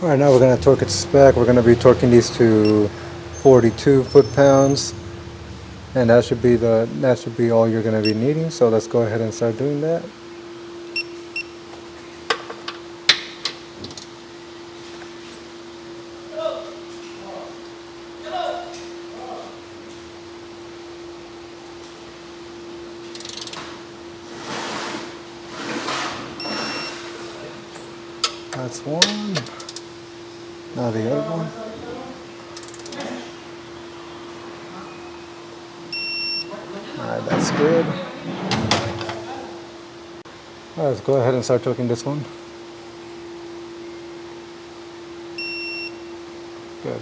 Alright, now we're going to torque it to spec. We're going to be torquing these to 42 foot-pounds, and that should be all you're going to be needing. So let's go ahead and start doing that. That's one. Now the other one. Alright, that's good. Alright, let's go ahead and start torquing this one. Good.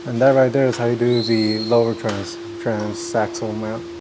And that right there is how you do the lower transaxle mount.